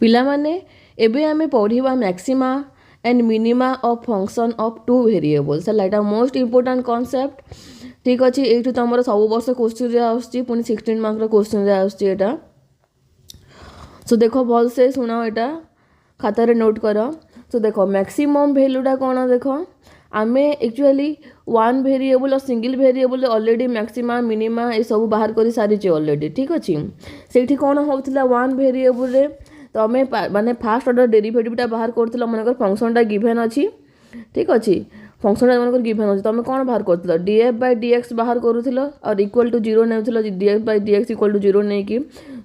पिला माने एबे आमे पढ़िबा maxima and minima of function of two variables है एटा मोस्ट इंपोर्टेंट कॉन्सेप्ट ठीक अच्छे ये तुम सब वर्ष क्वेश्चन आसुच्ची पुणी 16 मार्क क्वेश्चन आसुच्ची एटा सो देख भल से शुण एटा खातार नोट कर सो देख मैक्सिमम वैल्यूटा कौन देख आमे एक्चुअली वन वेरिएबल और single variable already maxima minima ये सब बाहर कर सारी ऑलरेडी ठीक अच्छे से कौन होता वन वेरिएबल रे तो आम माने फास्ट ऑर्डर डेरिवेटिवटा बाहर कर मनकर फंक्शनटा गिभेन अच्छी ठीक अच्छे फंक्शनटा मनकर गिभेन अच्छी तुम कौन बाहर कर डीएफ बाय डीएक्स बाहर करूल और इक्वल टू जीरो ने df by dx equal to zero नहीं कि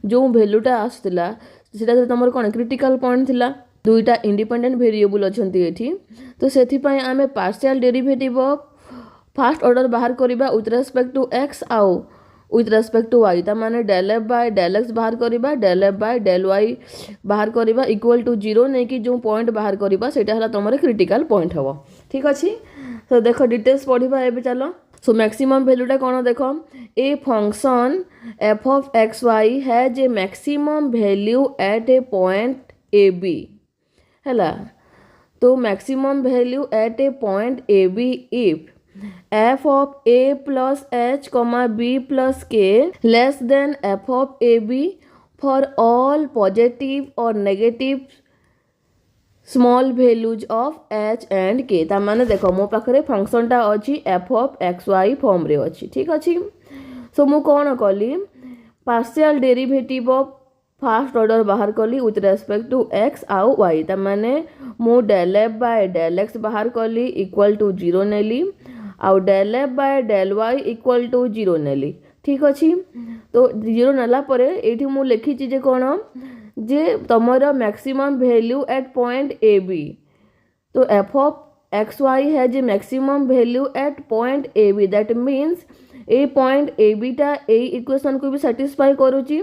जो वैल्यूटा आसला से तुम कौन क्रिटिकल पॉइंट थिला दुईटा इंडिपेंडेंट वेरिएबल अच्छा ये तो से आम partial derivative of first order बाहर करवा विथ रेस्पेक्ट टू एक्स आउ विथ रेस्पेक्ट टू वाई ता माने del F by del x बाहर करवा del F by del y बाहर करवा इक्वल टू जीरो नहीं कि जो पॉइंट बाहर करवा सेटा तुम क्रिटिकल पॉइंट हम ठीक अच्छे तो देख डिटेल्स पढ़ा ए चलो सो मैक्सिमम वैल्यूटा कौन देख a function F of x Y has a maximum value at a point A b है तो maximum value at a point A b if f of a plus h comma b plus k less than f of ab for all positive or negative small values of h and k ता माने देखो मो पाखरे function टा अछि f of xy form रे अछि ठीक अछि सो मु कोन कली partial derivative of first order बाहर कली विथ रेस्पेक्ट टू x आउ y ता माने मु del f by del x बाहर कली इक्वल टू जीरो नेली आउ del F by del Y equal to zero नेली ठीक अच्छे तो जीरो नेला परे एठी मु लिखी जे कौन जे तुमर maximum value at point A B तो एफ ऑफ एक्स वाई है जे maximum value at point A B that means a point A बीटा ए इक्वेशन को भी सैटिस्फाई करुच्ची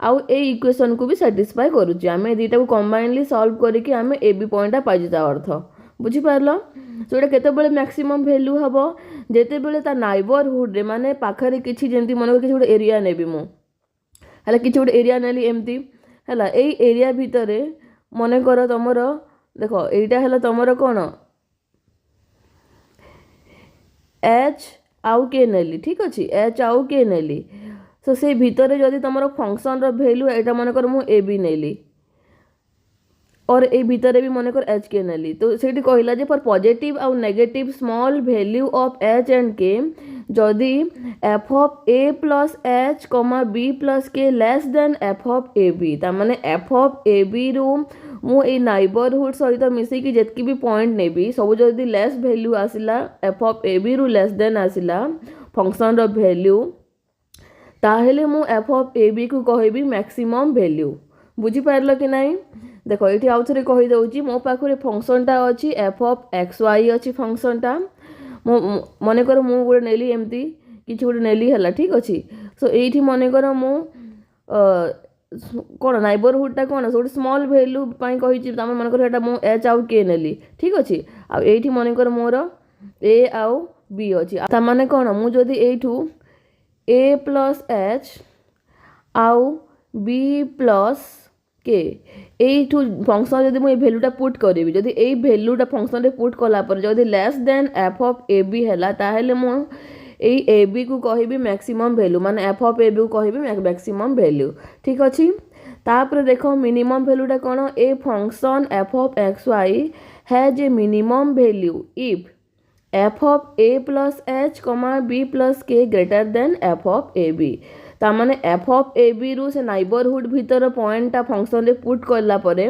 आउ ए इक्वेशन को भी सैटिस्फाई करुच्ची आमे दुईटा को कंबाइनली सॉल्व करके आमे ए बी पॉइंटा पाइजा अर्थ बुझीपार सो ये केतबेले मैक्सिमम वैल्यू हम जितेबले ता नाइबरहुड रे माने पाखरे किछि जेंती मन किछि गोटे एरिया नेबी मु हला किछि गोटे एरिया नेली एमती हला एई एरिया भितरे मन कर तमर देखो एटा हला तमर कोन एच आउ के नेली ठीक अछि एच आउ के नेली सो से भितरे जदि तमर फंक्शन रो वैल्यू एटा मन कर मु ए बी नेली और ए भितर भी मन कर एच के नेली तो से कहला जे फॉर पॉजिटिव आउ negative small value of H and k जदि f of A plus H comma B plus k less than F of A b ता माने एफ ऑफ ए बी रू मु ए नाइबरहुड सहित मिसेकी जेतकी भी पॉइंट नेबी सब जदि लेस वैल्यू आसिला एफ ऑफ ए बी रू लेस देन आसिला फंक्शन रो वैल्यू ताहेले मु एफ ऑफ ए बी को कहबी मैक्सिमम वैल्यू बुझी पारलो कि नहीं देखो ये आउ थे कहीदे मो पाखे फंक्शनटा अच्छी एफ ऑफ एक्स वाई अच्छी फंक्शनटा मन कर मु गोटे नेली एमती किसी गोटे नेली है ठीक अच्छे सो ये मन कर मु कौन नाइबरहुडटा कौन गोटे स्मॉल वैल्यू कही मन कर मु एच आउ के नेली ठीक अच्छे आईटी मन कर मोर ए आउ बी अच्छी माने कौन मुझे यू ए प्लस एच आउ बी प्लस के यू फंक्शन जब मुझे भैल्यूटा पुट करी जब यही भैल्यूटा फंक्शन पुट कलापर जब less than F of A b है ताहले मु ए बी को कहबी मैक्सिमम वैल्यू माने एफ ऑफ ए बी को कहबी मैक्सिमम वैल्यू ठीक अच्छे तापर देख मिनिमम वैल्यूटा कौन a function F of x Y has a minimum value if F of A plus H comma B plus K greater than F of A B तामाने F of A B रू से neighbourhood भीतर पॉइंटा function रे put करला परे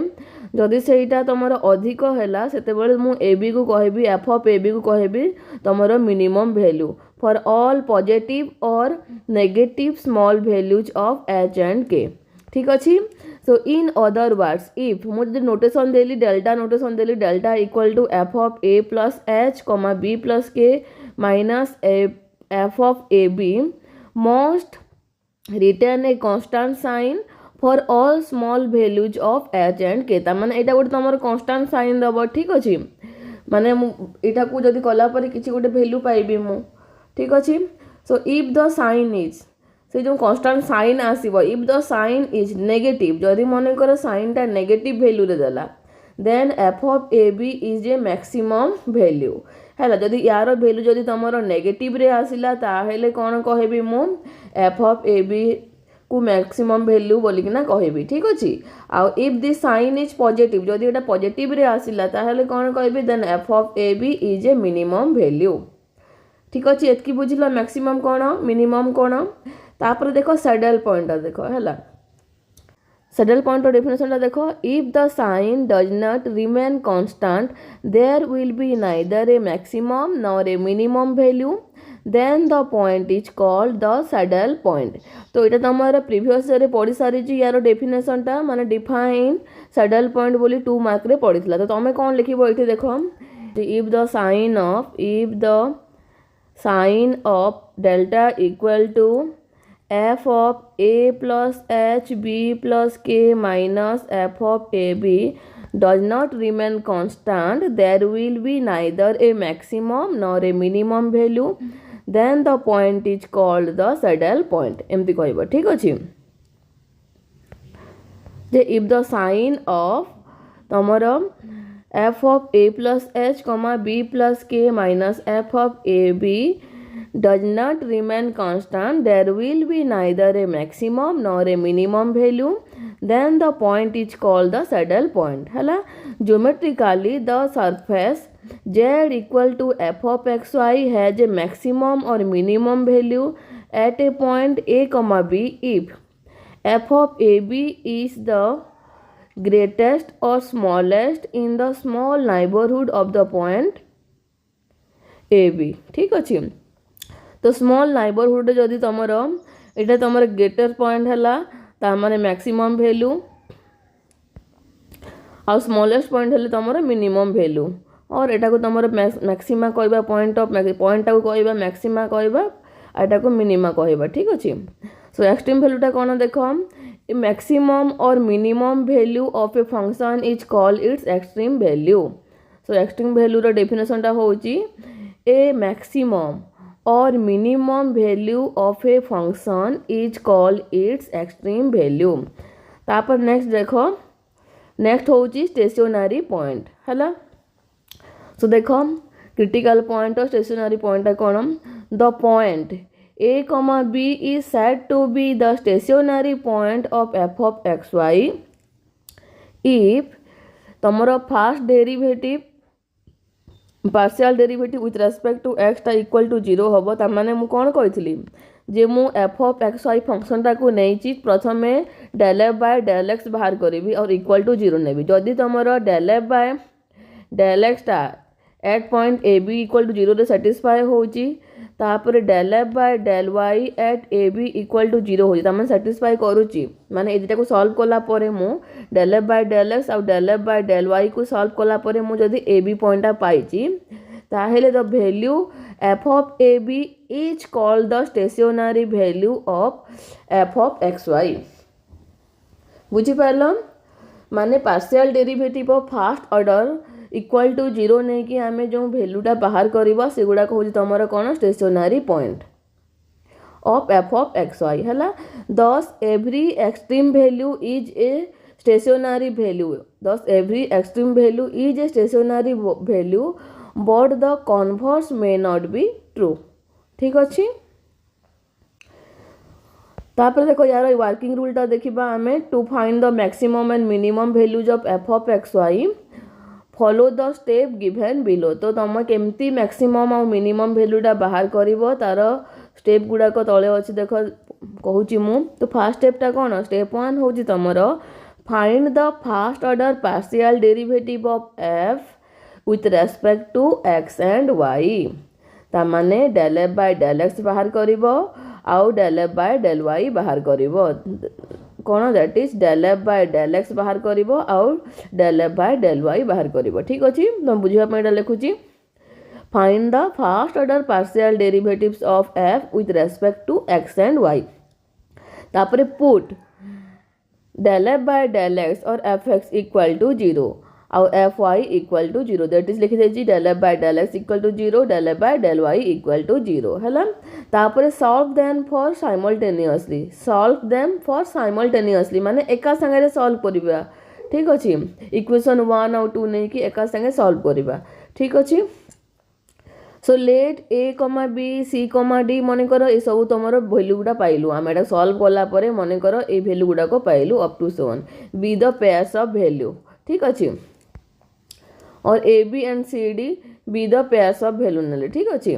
जदि सेटा तुमर अधिक हैला सेतेबेले मु ए बी को कहबी एफ ऑफ ए बी को कहबी तुमर minimum value for all positive और negative small values of H and K ठीक अच्छे so in other words if मुझे नोटेशन देली डेल्टा नोटेशन देली delta equal to F of A plus H comma B plus K minus F of A B must return a constant sign for all small values of H and K माने एटा गोटे तुम constant sign दब ठीक अच्छे माने यहाँ को जब कलापर किसी गोटे वैल्यू पाइबी मु ठीक अच्छे so if the sign is से जो कन्स्टांट साइन आसीबो if the sign is negative जदि मन कर साइनटा नेगेटिव वैल्यू रे देला then F of A B is a maximum value है जदि यार वैल्यू जदि तुम नेगेटिव रे आसिला ताहेले कौन कहबी मु एफ ऑफ ए बी को मैक्सिमम वैल्यू बोलिकिना कहबी ठीक अच्छे आउ if the sign is positive जदि एटा पॉजिटिव रे आसिला ताहेले कौन कहबी then F of A B is a minimum value ठीक अच्छे एतकी बुझिल मैक्सिमम कौन मिनिमम कौन तापर देखो सैडल पॉइंट देखो है सैडल पॉइंट डेफिनेशन देखो if the sign does not remain constant there will be neither a maximum nor a minimum value then the point is called the saddle point तो यहाँ तुम previous रे पढ़ी सारी यार डेफिनेशनटा माने डिफाइन सैडल पॉइंट बोली 2 मार्क रे पड़ी तो तुम कौन लिख ये देख if the sign of delta equal to F of A plus H B plus K minus F of A B does not remain constant there will be neither a maximum nor a minimum value then the point is called the saddle point एमती कहब ठीक अच्छे जे if the sign of तमर f of a plus h b plus k minus f of a b does not remain constant there will be neither a maximum nor a minimum value then the point is called the saddle point है geometrically the surface z equal to f of xy has a maximum or minimum value at a point a comma b if f of ab is the greatest or smallest in the small neighborhood of the point ab ठीक अच्छे तो small neighbourhood जदि तुमर यहाँ तुम greater point है माने maximum value आ smallest point है तुम मिनिमम वैल्यू और एटा को तुम मैक्सिमा कहबा पॉइंट को कहबा मैक्सिमा कहबा एटा को मिनिमा कहबा ठीक अच्छे सो एक्सट्रीम वैल्यूटा कौन देख मैक्सिमम और minimum value of a function is called its extreme value so extreme वैल्यूर डेफिनेशनटा होची ए मैक्सिमम और minimum value of a function is called its extreme value तापर नेक्स्ट देखो नेक्स्ट होची स्टेशनरी पॉइंट है सो देखो क्रिटिकल पॉइंट और स्टेशनरी पॉइंट कौन the point A comma B is said to be the stationary point of F of x Y if तुमर first derivative partial derivative with respect to X equal to 0 हम ताने मु कौन कही जे मु एफ ऑफ एक्स वाई फंक्शनटा को नहीं प्रथम del F by del x बाहर करी और इक्वल टू 0 नेबी जदि तुम डेल एफ बाय डेल एक्सटा at point A B equal to 0 रे सैटिस्फाई होची तापर del F by del Y at A B equal to 0 होची ताମାନେ सैटिस्फाई करूची माने एटा को सॉल्व कला परे मु del F by del x और del F by del Y को सॉल्व कला परे मु जदी ए बी पॉइंटा पाइची ताहेले the value F of A B is called the stationary value of F of x Y बुझी पारल माने partial derivative of first order equal to 0 नहीं कि आमे जो वैल्यूटा बाहर करबा से गुडा कहूँ तुमर कौन stationary point of F of x Y है thus every extreme value is a stationary value thus every extreme value is a stationary value but the converse may not be true ठीक अच्छे तापर देखो यार वर्किंग रूलटा देखा आमे to find the maximum and minimum values of F of x Y follow the step given below तो तुम केमती मैक्सिमम और मिनिमम वैल्यूटा बाहर कर तार स्टेप गुड़ाक तले अच्छे देख कहूँ मु तो फास्ट स्टेपटा कौन स्टेप 1 हूँ तुम find the first order partial derivative of f with respect to x and y तामाने del F by del x बाहर कर आउ del F by del y बाहर कर कौन that is del F by del x बाहर कर आउ del F by del y बाहर कर ठीक अच्छे तुम बुझापी लिखुची find the first order partial derivatives of f with respect to x and Y तापर put del F by del x और एफ एक्स इक्वल टू 0 आउ f y equal to zero that is लिखी जाइए del F by del x equal to zero del F by del y equal to zero है। तापर solve them for simultaneously माने एका संगे solve करबा ठीक अच्छे इक्वेशन 1 और 2 नहीं कि एका संगे सॉल्व करबा ठीक अच्छे। सो लेट ए कमा बी सी कमा डी मन कर ये सब तुम भैल्यू गुड़ा पाइलु आम एटा सॉल्व कलापर मन कर ये भैल्यू गुड़ाक पाइलु up to 7 be the pairs of value ठीक अच्छे और a b and c d be the pairs of value नेले ठीक अच्छे।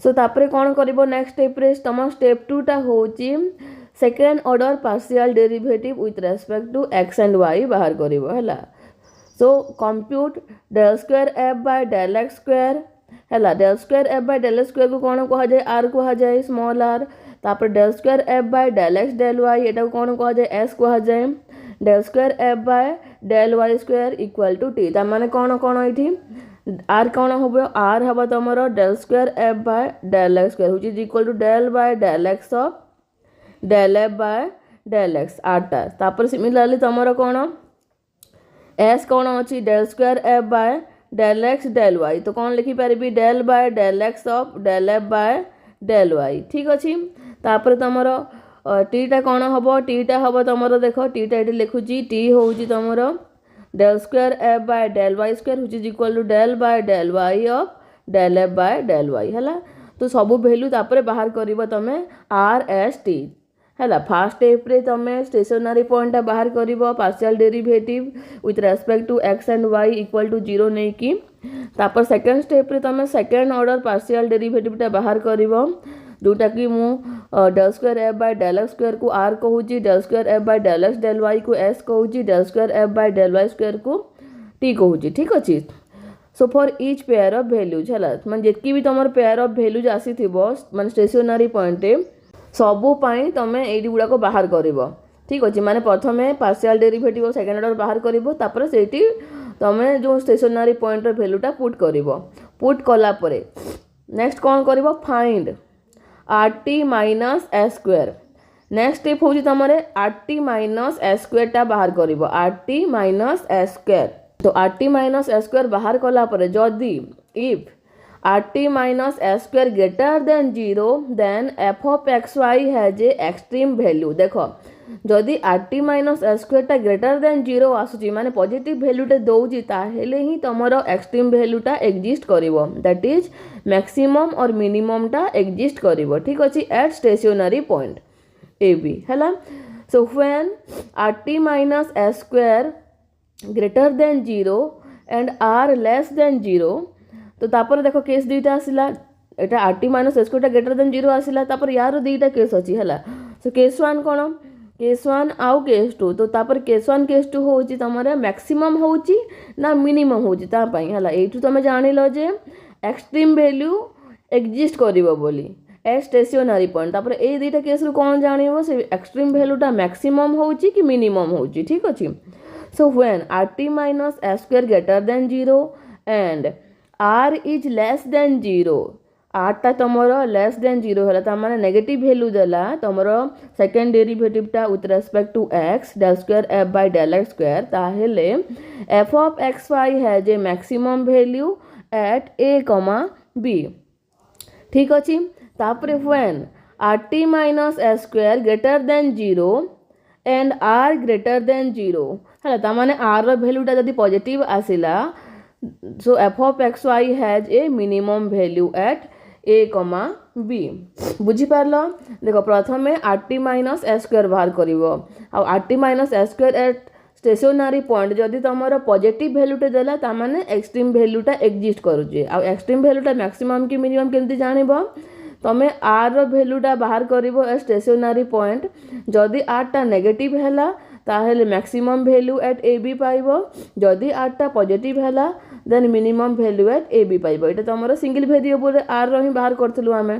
सो तापर कौन कर नेक्स्ट स्टेप रे तुम स्टेप 2 टा होची second order partial derivative with respect to x and y बाहर करिवो हला। So compute del square f by del x square है del square f by del x square को कौन कह जाए आर कह जाए स्मॉल आर तापर del square f by del x del y एटा कौन कह जाए एस कह जाए del square f by del y square equal to t तार माने कौन कौन ये आर कौन हम आर हम तुम del square f by del x square which is equal to del by del x of del F by del x आरटा तापर सिमिलरली तुम कौन एस कौन अच्छी del square f by del x del y तो कौन लिखिपारि del by del x of del F by del y ठीक अच्छे। तापर तुम टीटा कौन हम टीटा हम तुम देख टीटा ये लिखुची टी हूँ तुम del square f by del y square which is equal to del by del y of del F by del y है। तो सब वैल्यू तापर बाहर कर तुम आर एस टी है फास्ट स्टेप रे तुम स्टेशनरी पॉइंट बाहर कर partial derivative with respect to x and y equal to zero नहीं कि तापर सेकेंड स्टेप रे तुम सेकेंड ऑर्डर पार्शियल डेरिवेटिव बाहर कर जोटा कि मु del square f by del x square को आर कहूँ del square f by del x del Y को एस कहूँ del square f by del y square को टी कहूँ ठीक अच्छे। So for each pair of values है मैं जितकी भी तुम पेयर ऑफ वैल्यूज आसी मैं स्टेशनरी पॉइंट सबुपाई तुम ये गुड़ाक बाहर कर ठीक अच्छे माने प्रथम पार्शियल डेरिवेटिव सेकेंड ऑर्डर बाहर कर से तुम जो स्टेशनरी पॉइंट वैल्यूटा पुट कलापर नेक्स्ट कौन कर find r t minus s square next step हूँ तुम r t minus s square बाहर कर r t minus s square तो r t minus s square बाहर कलापर जदि if r t minus s square greater than zero then F of x Y has a extreme value देख जदि r t minus s square greater than zero आसूची माने positive वैल्यूटा दौची ताहेले ही तुमर एक्सट्रीम वैल्यूटा एक्जिस्ट करिवो दैट इज मैक्सिमम और मिनिममटा एक्जिस्ट करिवो ठीक अच्छे at stationary point A b है। So when r t minus s square greater than zero and r less than zero तो तापर देख केस दुईटा आसला एटा r t minus s square greater than zero आसला तापर यार दुईटा केस अच्छी है। सो केस वन कौन केस वन आउ केस टू तो तापर केस वन केस टू हूँ तुम मैक्सिमम होची ना मिनिमम होची है ये तुम जान लो जे एक्सट्रीम वैल्यू एक्जिस्ट करिवो बोली ए स्टेशनरी पॉइंट तापर ए दुईटा केस रु कौन जानिबो से एक्सट्रीम वैल्यूटा मैक्सिमम होची कि मिनिमम होची ठीक अच्छे। So when r t minus s square greater than zero and r is less than zero आरटा तुम लेस देन जीरो है माने नेगेटिव वैल्यू देला तुम सेकेंड डेरिवेटिवटा with respect to x del square f by del x square ताहेले f of x Y has a maximum value at a comma b ठीक अच्छे। तापर when r t minus s square greater than zero and r greater than zero है माने r वैल्यूटा जदि positive आसिला so f of x Y has a minimum value at a comma b बुझीपार देख प्रथम are t minus s square बाहर कर r t minus s square at stationary point जदि तुम पॉजिटिव वैल्यूटा देला तामाने एक्सट्रीम वैल्यूटा एक्जिस्ट करुचे आ एक्सट्रीम वैल्यूटा मैक्सिमम कि मिनिमम केमती जानिबो तुम आर वैल्यूटा बाहर कर स्टेशनरी पॉइंट जदि आरटा नेगेटिव है ताहेले maximum value at A b पाइब जदि आरटा पॉजिटिव है then minimum value at A b पाइब ये तुम सिंगल वेरिएबल आर ही बाहर करूँ आम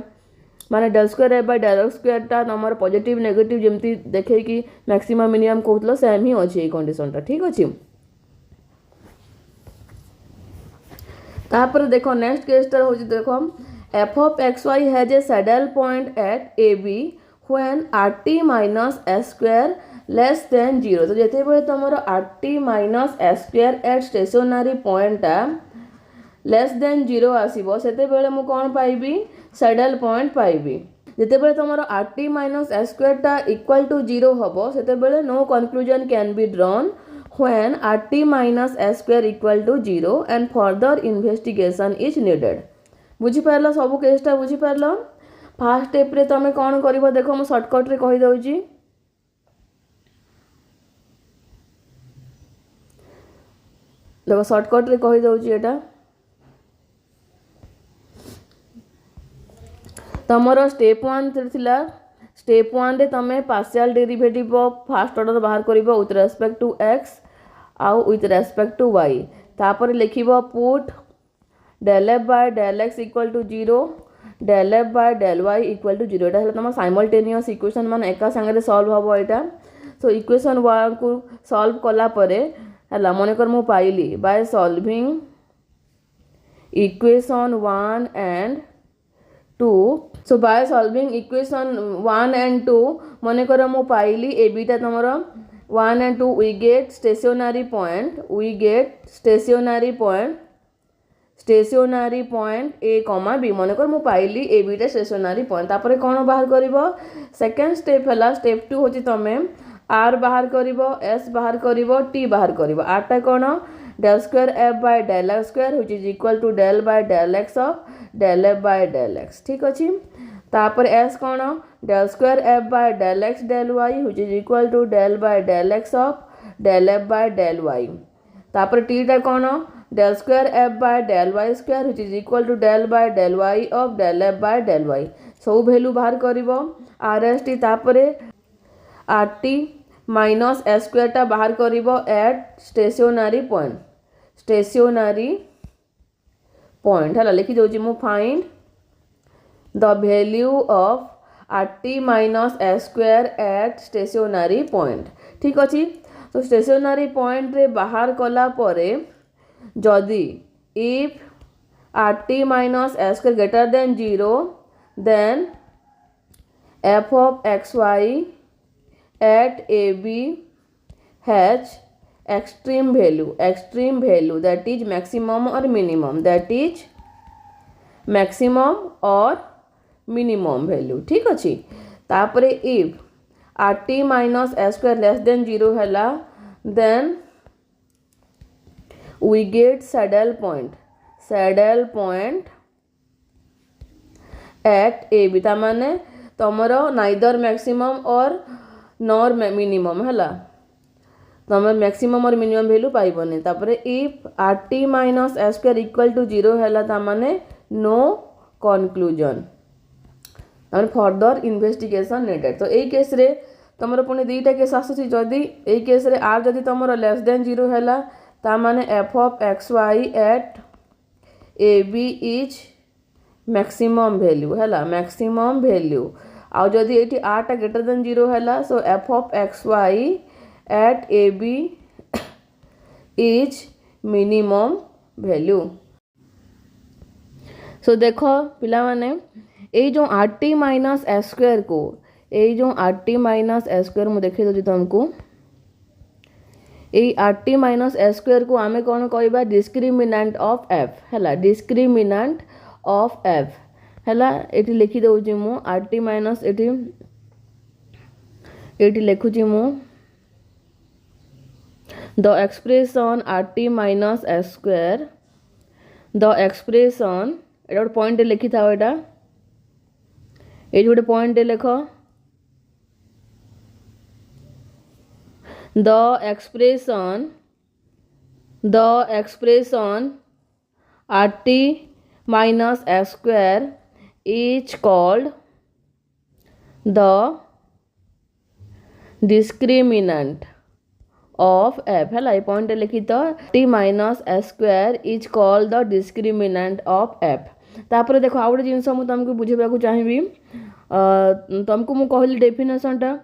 माने del square f by del x square तुम पॉजिटिव नेगेटिव जमती देखे कि मैक्सिमम मिनिमम कहूल सेम ही अच्छी ये कंडीशनटा ठीक अच्छे। तापर देख नेक्स्ट केसटा हूँ देख f of x Y has a saddle point at A b when RT minus S square less than 0 तो जिते बड़े तुमर RT minus S square at stationary point less than 0 आसीबो सेते बेले मु कोन पाइबी सैडल पॉइंट पाइबी जिते बेले तुमर RT minus S square टा इक्वल टू 0 हबो सेते बेले no conclusion can be drawn when RT minus S square equal to 0 and further investigation is needed बुझी पारला सब केसटा बुझी पारला फास्ट स्टेप रे तमे कोन करबो देखो मु शॉर्टकट रे कहि दउची देखो शॉर्टकट रे कहि दउची एटा तमरो स्टेप 1 थिला स्टेप 1 रे तमे partial derivative of first order बाहर करिवो विथ रेस्पेक्ट टू x आउ विथ रेस्पेक्ट टू y तापर लिखिबो put del f by del x equal to 0 del f by del y equal to 0 एटा हला तम साइमल्टेनियस इक्वेशन मान एका संगे सॉल्व हबो एटा so equation 1 को सॉल्व कला परे हला मने कर मु पाइली by solving equation 1 and 2 so by solving equation 1 and 2 मने कर मु पाइली ए बीटा तमरो 1 and 2 we get stationary point a comma b मन कर मु पाइली ए बीटा स्टेशनरी पॉइंट तापर कोन बाहर करिवो सेकंड स्टेप हला स्टेप 2 होची तमे r बाहर करिवो s बाहर करिवो t बाहर करिवो r टा कोन del square f by del x square which is equal to del by del x of del f by del x ठीक अछि तापर s cone del square f by del x del y which is equal to del by del x of del f by del y तापर t टा कोन del square f by del y square which is equal to del by del y of del f by del y सब value बाहर करिवो rst तापरे rt minus s square टा बाहर करिवो at stationary point हला लिखि दोची मु find the value of RT minus S square at stationary point ठीक अछि तो stationary point रे बाहर कला परे जदि if RT minus S square greater than 0 then f of xy at AB has extreme value that is maximum or minimum value ठीक अछि तापरे if RT minus S square less than 0 हला then we get saddle point at AB ता माने तमरो neither maximum or nor minimum हला तमर maximum और minimum value पाइबने तापरे if RT minus S square equal to 0 हला ता माने no conclusion और फर्दर इन्वेस्टिगेशन नीडेड तो एई केस रे तमर पुनी दुईटा केस आसुची जदी एई केस रे r जदी तमर लेस देन 0 हैला ता माने f of xy at ab is maximum value हैला मैक्सिमम वैल्यू आ जदी एठी r टा ग्रेटर देन 0 हैला सो f of xy at ab is minimum value so देखो पिला माने ये जो RT minus S square को ये जो RT minus S square मुझे देखे दो तुमको ये RT minus S square को आमे कौन कहबा डिस्क्रिमिनेंट ऑफ f हैला डिस्क्रिमिनेंट ऑफ f हैला एटी लिखि दउची मु RT minus एटी लिखुची मु the expression RT minus S square the expression Etah point लिखि थाओ एटा ये गोटे पॉइंट लिख the expression RT minus S square is called the discriminant of f है पॉइंट लिखित t minus s square is called the discriminant of f तापर देखो आ गोटे जिनस तुमको बुझेबा चाहिए तुमको मु कहली डेफिनेशनटा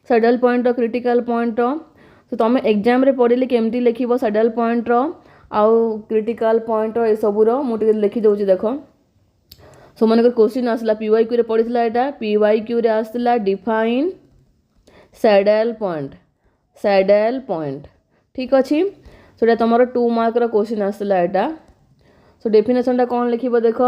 सैडल पॉइंट क्रिटिकल पॉइंट तो तुम एग्जाम रे पढ़िले केमती लिखिबो सैडल पॉइंट आउ क्रिटिकल पॉइंट ए सबुर मुझे लिखि दउची देखो सो मन क्वेश्चन आसला PYQ रे पढ़ी एटा PYQ रे आसला डिफाइन सैडल पॉइंट ठीक अच्छे सो तुम 2 मार्क क्वेश्चन आसला एटा सो डेफिनेशनटा कौन लिखिब देख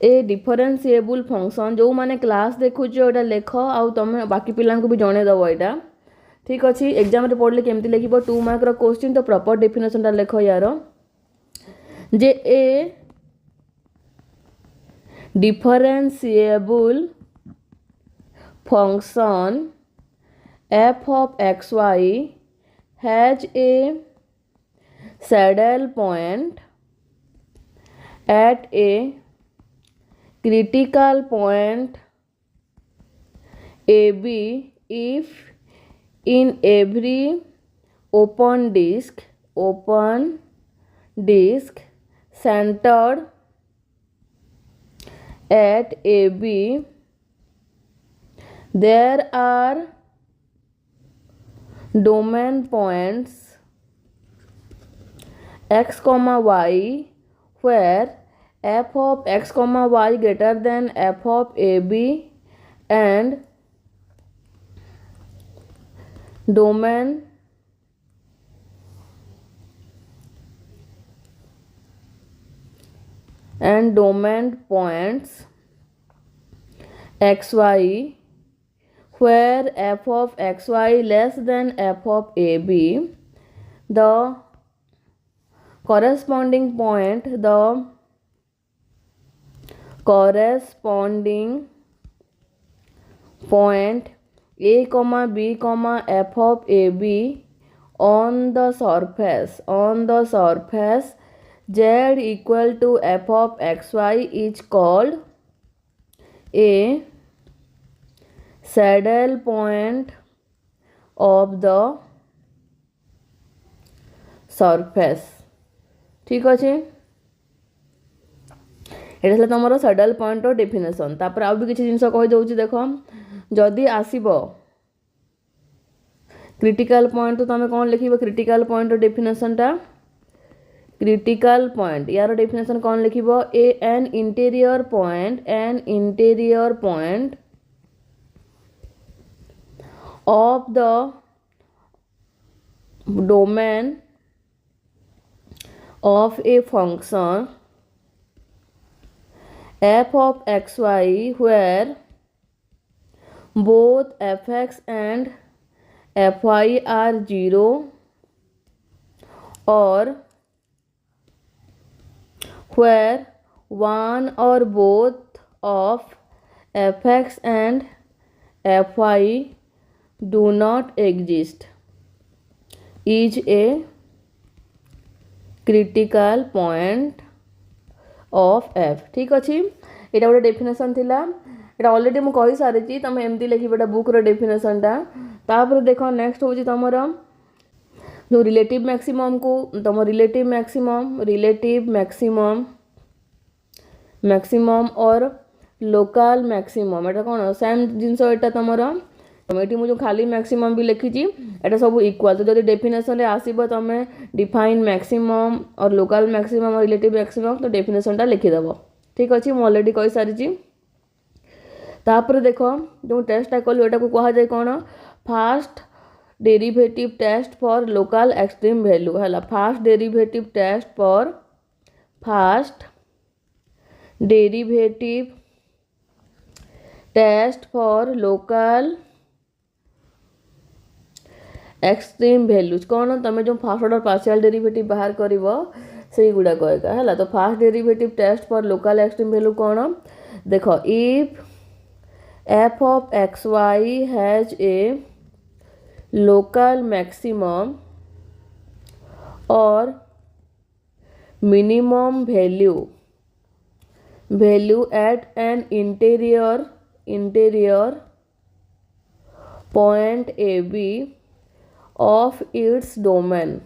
ए डिफरेंशिएबल फंक्शन जो माने क्लास देखुच एटा लेख आउ तुम बाकी पिला भी जनईदेव यहाँ ठीक अच्छे एग्जाम रे पढ़ले केमती लिखिब 2 मार्क क्वेश्चन तो प्रॉपर डेफिनेशनटा लेख यार जे ए differentiable function f of xy has a saddle point at a critical point AB if in every open disk centered at AB there are domain points x comma y where f of x comma y greater than f of AB and domain points xy where f of xy less than f of AB, the corresponding point A comma B comma f of AB on the surface z equal to f of xy is called a saddle point of the surface ठीक अच्छे ये तुम saddle point definition तापर आउ भी किसी जिनस कहीदे देख जदि आसब क्रिटिकल पॉइंट तो तुम कौन लिख क्रिटिकल पॉइंट डेफिनेशनटा क्रिटिकल पॉइंट यार डेफिनेशन कौन लिख an interior point of the domain of a function f of xy where both fx and fy are 0 or where one or both of fx and fy do not exist is a critical point of f ठीक अच्छे यहाँ गोटे definition थिला ये already मुझे कही सारी तुम एमती लिखा बुक डेफिनेशनटा तापर देख नेक्स्ट हूँ तुम जो रिलेटिव मैक्सिमम को तुम रिलेटिव मैक्सिमम और लोकल मैक्सिमम एटा कौन सेम जिनस यहाँ तुम ये मुझे खाली मैक्सिमम भी लिखी एटा सब इक्वाल तो जब डेफिनेशन रे आसीबो तमे डिफाइन मैक्सिमम और लोकल मैक्सिमम और रिलेटिव मैक्सिमम तो डेफिनेशनटा लिखिदेव ठीक अच्छे मुझे ऑलरेडी कही सारी तापर देख जो टेस्टा कलु एटा को कहा जाए कौन first derivative test for local extreme value है first derivative test for local extreme values कौन तुम जो फास्ट ऑर्डर पार्शियल डेरिवेटिव बाहर कर से गुड़ाक है तो first derivative test for local extreme value कौन देख if f of xy has a local maximum or minimum value at an interior point AB of its domain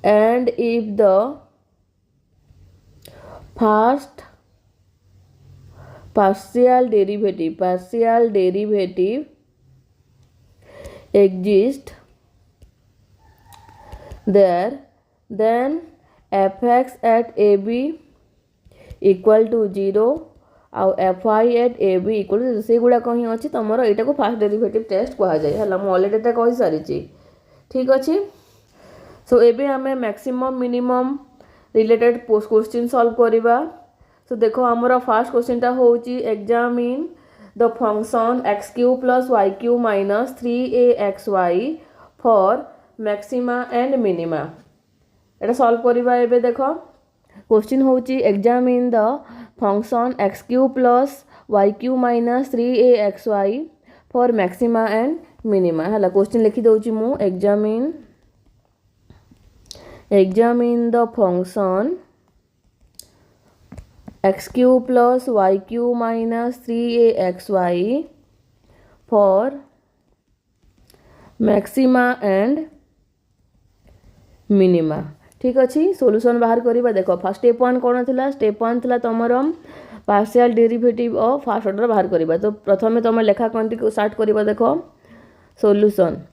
and if the first partial derivative exists there then fx at ab equal to 0 आउ fy at ab equal to से गुड़ाक ही अच्छी तुम यहाँ को fast derivative test कह जाए है मुझे अलरेडी एटा कही सारी ठीक अच्छे। सो एबे आम maximum minimum related question solve करवा। सो देखो आमर फास्ट क्वेश्चनटा होची examine the function x cube plus y cube minus 3axy for maxima and minima. एटा सॉल्व करवा। एबे देखो क्वेश्चन होची examine the function x cube plus y cube minus 3axy for maxima and minima है। Question लिखी दउची मु examine the function x cube plus y cube minus 3axy for maxima and minima। ठीक अच्छे सोल्यूशन बाहर करवा। देखो फर्स्ट स्टेप 1 कौन था स्टेप 1 था तुम partial derivative of first order बाहर करवा। तो प्रथम तुम लेखा कौन स्टार्ट करवा। देखो solution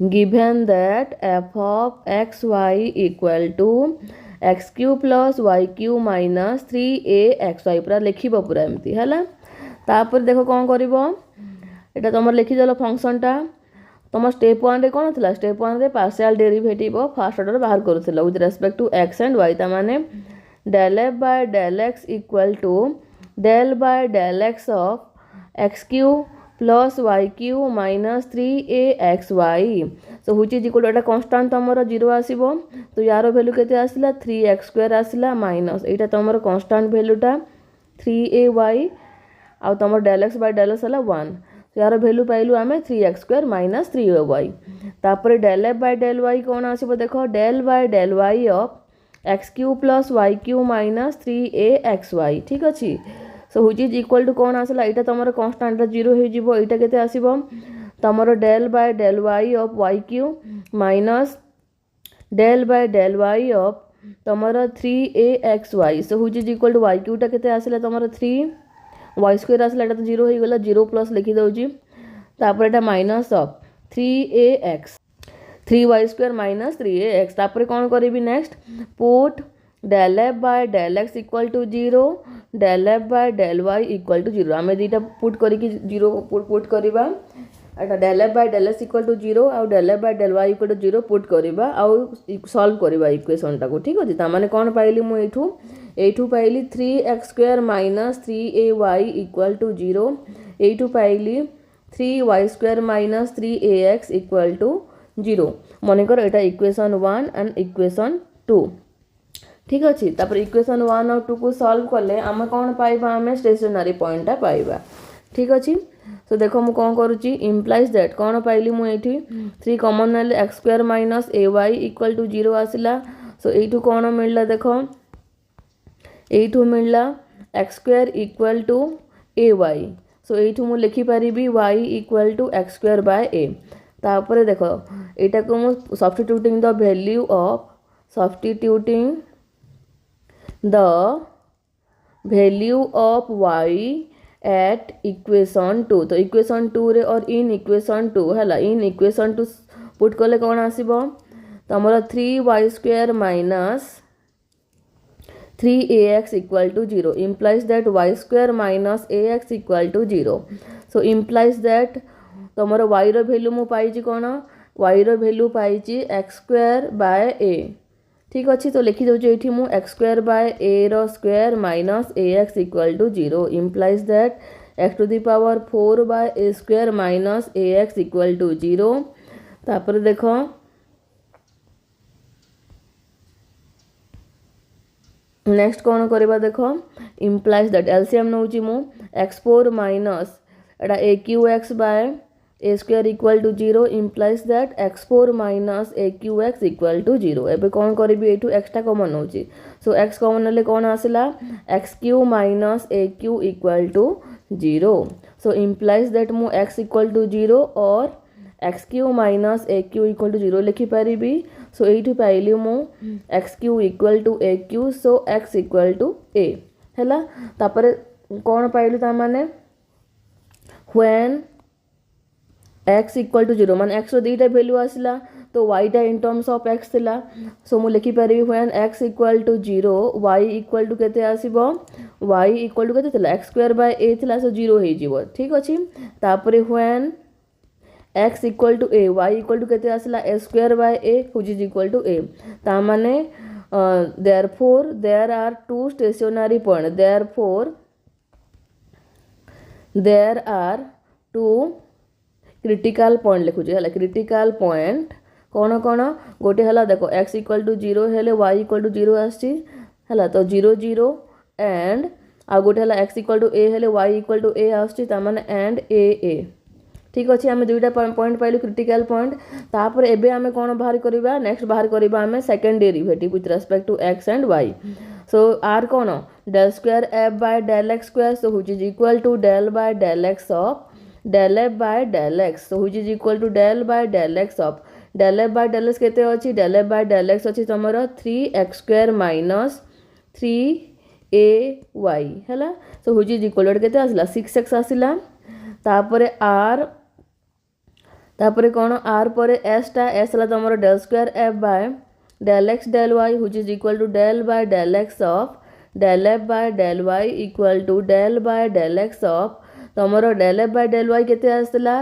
given that f of x y equal to x cube plus y cube minus 3axy पूरा लिखिबो पूरा एमती हैला। तापर देखो कौन करिवो एटा तुम लिखिदेल फंक्शनटा तुम स्टेप 1 रे कौन था स्टेप 1 रे partial derivative of first order बाहर करूथिला with respect to x and y ता माने del f by del x equal to del by del x of x cube plus y cube minus 3axy so हुई is equal to constant तुम 0 आसो। तो यार value के आसला 3x² आसला माइनस यहाँ तुम कन्स्टांट भैल्यूटा 3ay आउ तुम del x by del x है 1 तो यार भैल्यू पाइलु आम 3x² माइनस 3ay। तापर del F by del y कौन आसो देखो del by del y of x cube plus y cube minus 3axy। ठीक अच्छे सो हुई इज इक्वल टू कौन आसला यहाँ तुम कन्स्टांट 0 हो यहाँ के आसो तुम del by del y of y cube minus del by del y of तुम 3axy सो हुई इज इक्वल टू वाई क्यूटा के आसला तुम 3y² आसला यहाँ तो 0 हो गला 0 प्लस लिखी दौची तापर यहाँ minus of 3ax 3y² minus 3ax। तापर कौन करी next put del F by del x equal to 0 del F by del Y equal to 0 आम दुईटा पुट करके 0 पुट करवा एटा del F by del x equal to 0 आउ del F by del Y equal to 0 put करवा आउ solve करवा equation टाको। ठीक अच्छे तामाने कौन पाइली मु एठू पाइली 3x² minus 3ay equal to 0 एठू पाइली 3y² minus 3ax equal to 0 मनकर एटा इक्वेशन 1 एंड इक्वेशन 2। ठीक अच्छे तापर इक्वेशन 1 और 2 को सॉल्व कले आम कौन पाइबा आम स्टेशनरी पॉइंटा पाइबा। ठीक अच्छे तो देखो मु कौन करुच्ची इम्प्लाइज दैट कौन पाइली मुझे 3 कॉमन ना x² minus ay equal to 0 आसला। सो यू कौन मिलला देखो यू मिलला x² equal to ay so you मु लिखिपारि y equal to x² by a। तापर देखो यहाँ को मु substituting the value of substituting the value of y at equation 2 तो equation 2 रे और in equation 2 है in equation 2 पुट कले कौन आसीबो तमरा 3y² minus 3ax equal to 0 implies that y² minus ax equal to 0 so implies that तमरा y रो वैल्यू मु पाइची कौन y रो वैल्यू पाइची x² बाय a। ठीक अच्छे तो लिखी दूसरी ये मुझे x² बाय a रो square minus ax equal to 0 implies that x to the power 4 by a square minus ax equal to 0। तापर देखो नेक्स्ट कौन करवा देखो implies that एलसीएम नौची मु x4 माइनस एटा aqx by a square equal to 0 implies that x4 minus aqx equal to 0। एबे कौन करिबी एठू x टा कॉमन होची सो x कॉमन ले कौन आसला x³ minus aq equal to 0 so implies that मु x इक्वल टू 0 और x³ minus aq equal to 0 लिखि पारिबी। सो एठू पाइली मु x³ equal to aq so x equal to a हैला। तापर कौन पाइलु ता माने when x इक्वल टू 0 मान x रो दीटा वैल्यू आसला तो yटा इन टर्म्स ऑफ x थिला सो मु लिखि पारिबि when x equal to 0 y equal to केते आसीबो y इक्वल टू केते थिला x² a थिला सो 0 हे जिवो ठीक अछि तापरे when x equal to a y equal to केते आसला a² a which is equal to a ता माने therefore there are two stationary point there are two critical point लिखुचे है क्रिटिकल पॉइंट कौन कौन गोटे है देखो x इक्वल टू 0 हेले y इक्वल टू 0 आसी है तो 0 0 एंड आ गोटे है x इक्वल टू a हेले y इक्वल टू a आसी तामाने एंड a ठीक अच्छे आम दुईटा पॉइंट पाइलु क्रिटिकल पॉइंट तापर एबे आमे कौन बाहर करबा नेक्स्ट बाहर करबा आमे second derivative with respect to x and y so r कौन del square f by del x square so which is equal to del by del x of del f by del x so which is equal to del by del x of del f by del x केते अछि del f by del x अछि तमरो 3x square minus 3ay हैला so which is equal to केते आसला 6x आसला तापरे r तापरे कौन r परे s टा s La तमरो del square f by del x del y which is equal to del by del x of del f by del y equal to del by del x of तमरो del f by del y केते आसला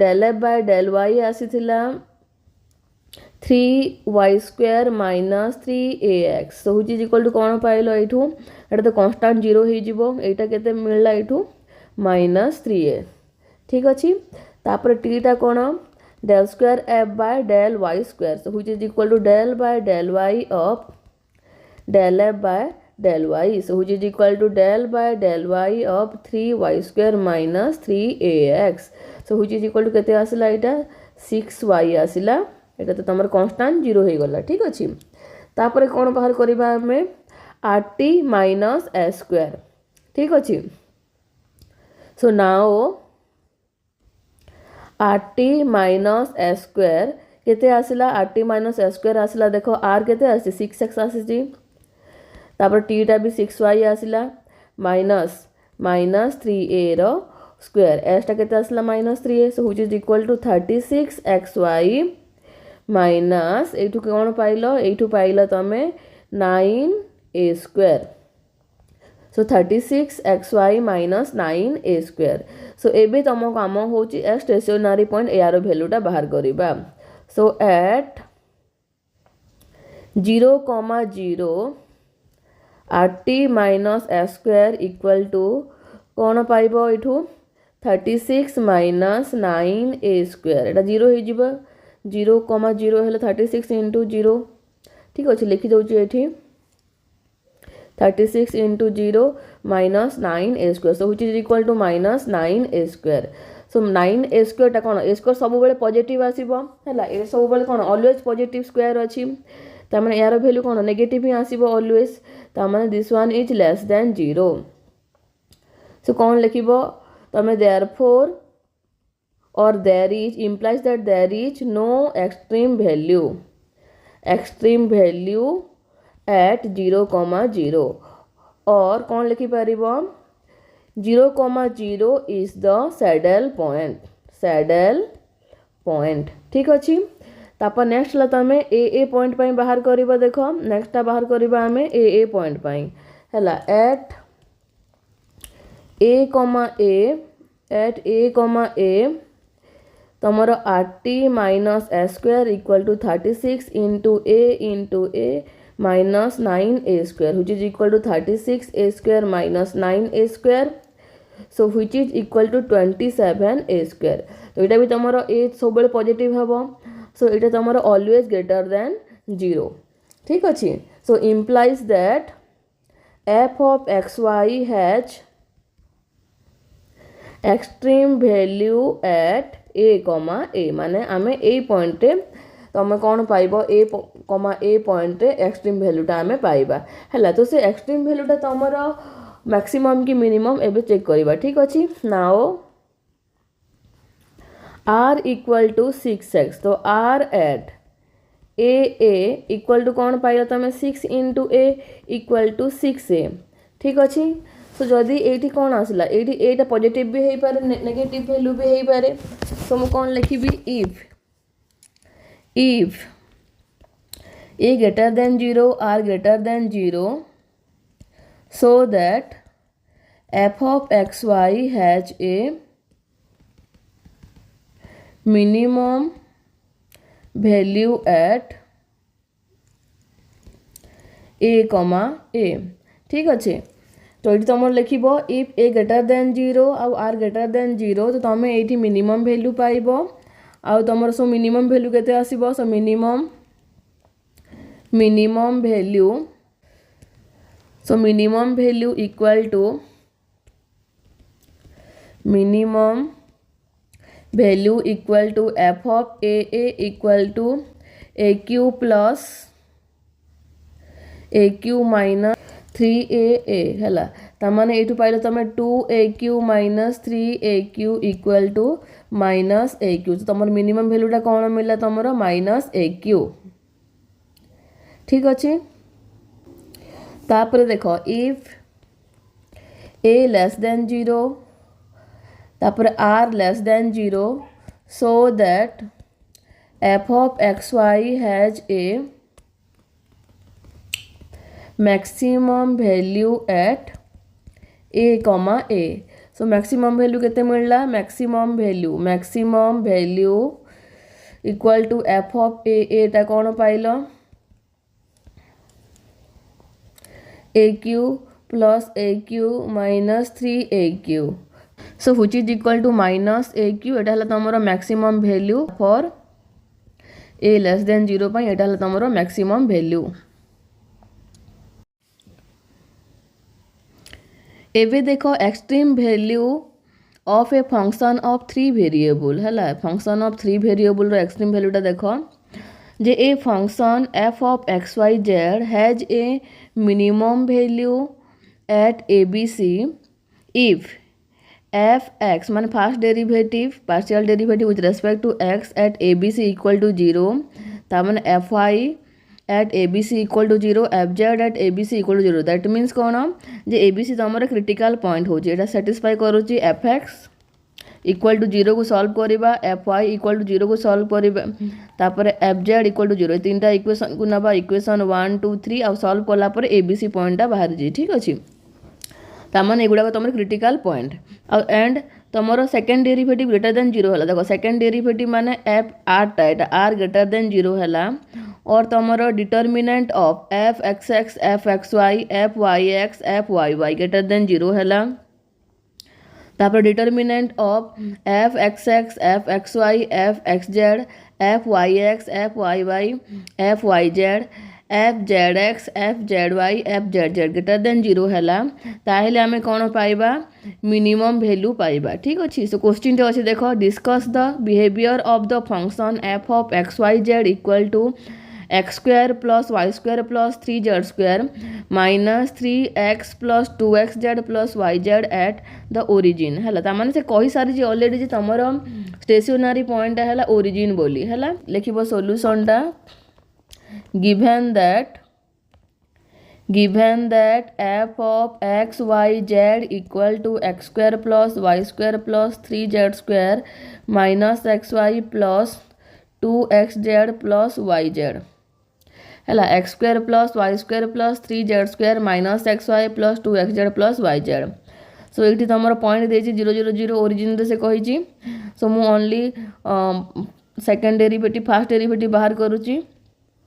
del f by del y आसीथिला 3y² minus 3ax so which is equal to कौन pilo एठू एटा तो constant 0 हे जिवो एटा केते मिलला एठू -3a ठीक अछि तापर t टा कौन del square f by del y square so which is equal to del by del y of del f by del y so which is equal to del by del y of 3y² minus 3ax so which is equal to केते आसला एटा 6y आसला एटा तो तमर constant 0 हे गला ठीक अछि तापर कोन बाहर करबा हमें rt minus s² ठीक अछि so now rt minus s² केते आसला rt minus s² आसला देखो r केते आसी 6x आसी तापर t टा भी 6y आसला माइनस 3a रो स्क्वायर s टा केते आसला -3a so which is equal to 36xy minus एठू कोन पाइलो एठू पाइलो तमे 9a² सो 36xy minus 9a² सो एबे तम काम होची ए स्टेशनरी पॉइंट यार वैल्यूटा बाहर करिबा so at 0, 0 rt minus s² equal to कौन पाइबो एठू 36 minus 9a² एटा 0 हे जिबो 0, 0 हेले 36 into 0 ठीक अछि लिखि दउची एठी 36 into 0 minus 9a² so which is equal to minus 9a² so 9a² टा कोन a² सब बेले पॉजिटिव आसीबो हैला ए सब बेले कोन ऑलवेज पॉजिटिव स्क्वायर अछि ता माने यार वैल्यू कोन नेगेटिव ही आसीबो ऑलवेज ता माने this one is less then 0 सो कोन लिखिबो तमे therefore or there is implies that there is no extreme value at 0, 0 और कौन लिखि पारिबो 0, 0 is the saddle point ठीक अछि तापर नेक्स्ट ला तमे a पॉइंट पई बाहर करिबो देखो नेक्स्ट ता बाहर करिबा हमें a पॉइंट पई हैला at a तमरो rt minus s² equal to 36 into a minus 9a² which is equal to 36a² minus 9a² so which is equal to 27a² तो एटा भी तमरो a सब बेले पॉजिटिव हबो so एटा तमरो ऑलवेज ग्रेटर देन 0 ठीक अछि so implies that f of xy has extreme value at a माने आमे a point तमे कौन पाइबो a पॉइंट एक्सट्रीम वैल्यूटा आमे पाइबा हैला तो से एक्सट्रीम वैल्यूटा तमरो मैक्सिमम की मिनिमम एबे चेक करिबा ठीक अछि now r equal to 6x तो r at a equal to कौन पाइलो तमे 6 into a equal to 6a ठीक अछि सो जदि एठी कौन आसला एठी एटा पॉजिटिव भी हेई पारे नेगेटिव वैल्यू भी हेई पारे सो मु कौन लिखिबी if a greater than 0 or greater than 0 so that f of xy has a minimum value at a comma a ठीक अच्छे तो ये तुम लिख इफ ए ग्रेटर देन 0 आउ आर ग्रेटर देन 0 तो तुम ये मिनिमम वैल्यू पाइब आउ तुम सो मिनिमम वैल्यू केते आसीबो so minimum value equal to f of a equal to aq minus 3aa है तमाने ये पाइल तुम 2aq minus 3aq equal to minus aq तो तुम मिनिमम वैल्यूटा कौन मिला तुम माइनस aq ठीक अच्छे तापर देख इफ a लेस देन 0 तापर r less than 0 so that f of xy has a maximum value at a comma a so maximum value केते मिलला maximum value equal to f of a टा कौन pile aq plus aq minus 3aq so which is equal to minus aq एटा हला तमरो maximum value for a less than 0 पई एटा हला तमरो maximum value एवे देखो extreme value of a function of 3 variable है function of 3 variable extreme वैल्यूटा देखो जे a function F of x y z has a minimum value at A b c if f x मान first derivative partial derivative with respect to x at A b c equal to 0 तार f y at A b c equal to 0 f z at A b c equal to 0 that means कौन जे a b c तुम critical point हो satisfy करुच्ची f x equal to 0 को solve करवा F y equal to 0 को solve करवा F z equal to 0 तीनटा इक्वेशन को नवा इक्वेशन 1 2 3 आ सॉल्व कलापर ए बी सी पॉइंटा बाहर जी ठीक अच्छे तार एगुड़ा तुम क्रिटिकल पॉइंट एंड तुम सेकेंड डेरिवेटिव ग्रेटर देन 0 है देखो सेकेंड डेरिवेटिव माने एफ आरटा यहाँ आर ग्रेटर देन 0 है और तुम determinant of f x x f x y f y x f y y greater than 0 है तापर determinant of f x x f x y f x z f y x f y y f y z f z x f z y f z z greater than 0 है ताहले आमे कौन पाइबा minimum value पाइबा ठीक अच्छे so question टे अच्छे देख discuss the behaviour of the function F of x y z equal to x square plus y square plus 3z square minus 3x plus 2x z plus y z at the origin है तार से कही सारी already तुम stationary point है origin बोली है लिख सॉल्यूशनटा given that f of x y z equal to x square plus y square plus 3z square minus xy plus 2xz plus yz है x square plus y square plus 3z square minus xy plus 2xz plus yz सो ये तुम point दे 0 0 0 origin से कही so मु only second derivative first derivative बाहर करुच्ची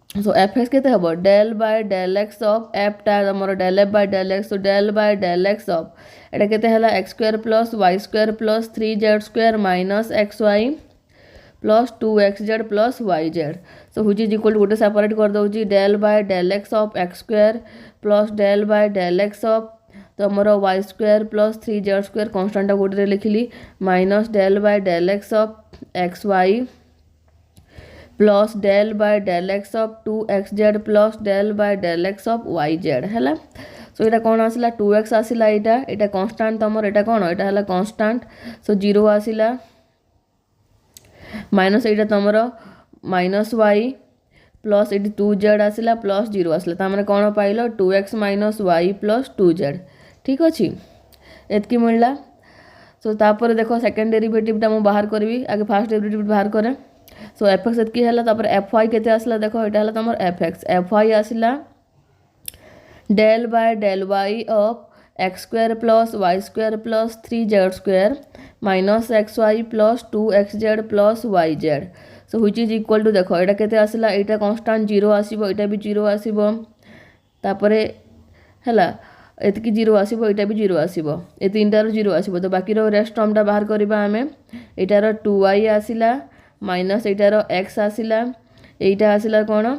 so f x केते हबो del by del x of f टा हमर del F by del x so del by del x of एटा केते हला x square plus y square plus 3z square minus x y plus 2xz plus yz so which is equal to गोटे separate कर दउची del by del x of x square plus del by del x of तो हमर y square plus 3z square constant गोटे लिखली minus del by del x of x y plus del by del x of 2xz plus del by del x of yz है सो ये कौन आसला 2x आसला यहाँ कांस्टेंट तुम यहाँ कौन यहाँ है कांस्टेंट सो 0 आसला माइनस यहाँ तुम माइनस वाई प्लस ये 2z आसला प्लस 0 आसला तार कौन pile 2x minus Y plus 2z ठीक अच्छे एतकी मिलला सो तापर देख सेकेंड डेरिवेटिवटा मुझे बाहर करी आगे फास्ट डेरिवेटिव बाहर करें सो एफ एक्स एतकी है तापर एफ वाई केते आसला देख यहाँ है तुम एफ एक्स एफ वाई आसला del by del y of x square plus y square plus 3z square minus x y plus 2xz plus y z so which is equal to देख यहाँ केते आसला यहाँ कन्स्टांट 0 आसीबो यहाँ भी 0 आसीबो तापर है एतकी 0 आसीबो यहाँ भी 0 आसीबो ए तीनटार 0 आसीबो तो बाकी रेस्ट टर्मटा बाहर करबा आमे एटार 2y आसिला माइनस एटार x आसिला एटा आसिला कोन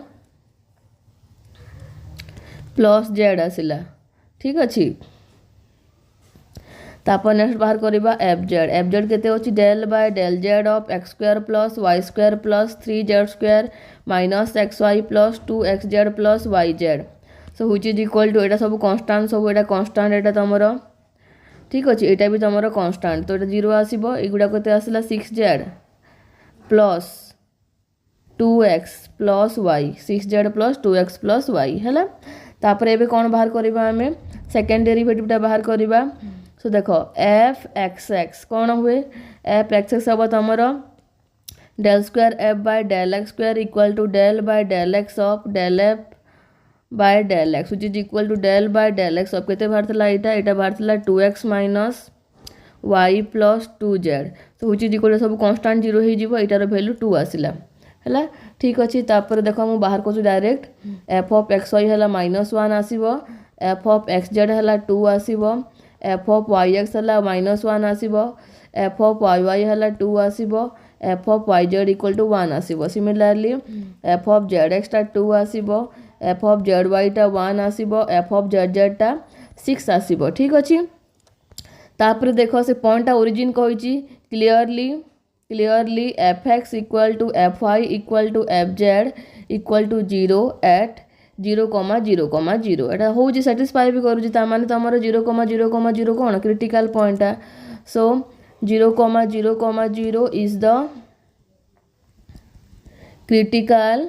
प्लस z आसिला ठीक अच्छी तापर नेक्स्ट बाहर करबा एफ जेड केते अछि del by del z of x square plus y square plus 3z square minus x y plus 2xz plus y z so which is equal to एटा सब constant सब एटा कांस्टेंट एटा तमरो ठीक अछि एटा भी तमरो कांस्टेंट तो एटा 0 आसीबो एगुडा केते आसला 6z plus 2x plus y 6z plus 2x plus y हैला तापर एबे कोन बाहर करबा हमें सेकंड डेरिवेटिवटा बाहर करबा सो देखो एफ एक्स एक्स कौन हुए एफ एक्स एक्स हम तुम del square f by del x square equal to del by del x of del F by del x which is equal to del by del x of केते बाहर थला एटा बाहर थला 2x minus y plus 2z so which is equal to सब constant 0 हो जिवो एटार वैल्यू 2 आसिला हैला ठीक अछि तापर देखो हम बाहर करछु direct f of x y हैला -1 आसीबो एफ ऑफ एक्स जेड हैला 2 आसीबो एफ ऑफ वाई एक्स है -1 आसीबो एफ ऑफ वाई वाई है 2 आसीबो f of y z equal to 1 आसीबो similarly f of z x टा 2 आसीबो एफ ऑफ जेड वाई टा 1 आसीबो एफ ऑफ जेड जेड टा 6 आसीबो ठीक अछि तापर देखो से पॉइंट टा ओरिजिन कहिची clearly f x equal to f y equal to f z equal to 0 at 0,0,0 एटा हूँ साटिस्फाई भी करूँ तार तुम 0,0,0 कौन critical point so 0,0,0 is the critical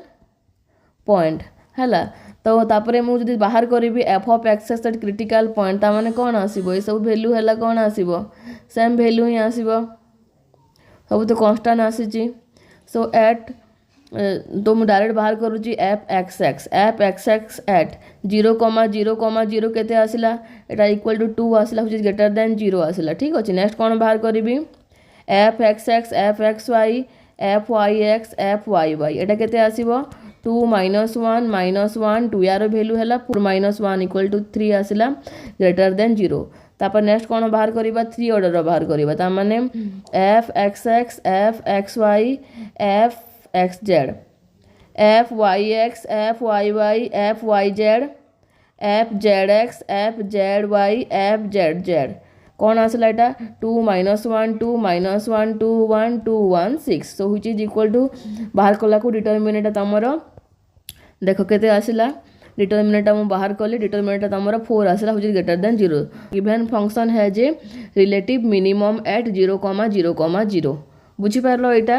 point है तो तापर मुझे बाहर करी F of x x that critical point तार कौन आसो ये सब भैल्यू है कौन आसो सेम भैल्यू ही आसो सब तो कन्स्टांट आसी सो एट तो मुझे डायरेक्ट बाहर करुँची एफ एक्स एक्स एट 0,0,0 केते आसिला एटा इक्वल टू 2 आसिला व्हिच इज ग्रेटर देन 0 आसिला ठीक अछि नेक्स्ट कोन बाहर करिवि f x y f y y एटा केते आसीबो 2 -1 2 यार वैल्यू हैला 4 -1 इक्वल टू 3 आसिला ग्रेटर देन 0 तापर नेक्स्ट कोन बाहर करिबा 3 ऑर्डर बाहर करिबा ता माने f x y f x z f y y f y z f z y f z z कौन आसला एटा 2 -1 2 -1 2 1 2 1 6 so which is equal to बाहर कला को डिटरमिनेंट तमर देख केते आसला डिटरमिनेंट मु बाहर कली डिटरमिनेंट तमर 4 आसला which is greater than 0 given function है जे रिलेटिव मिनिमम एट 0,0,0 बुझी पारलो एटा।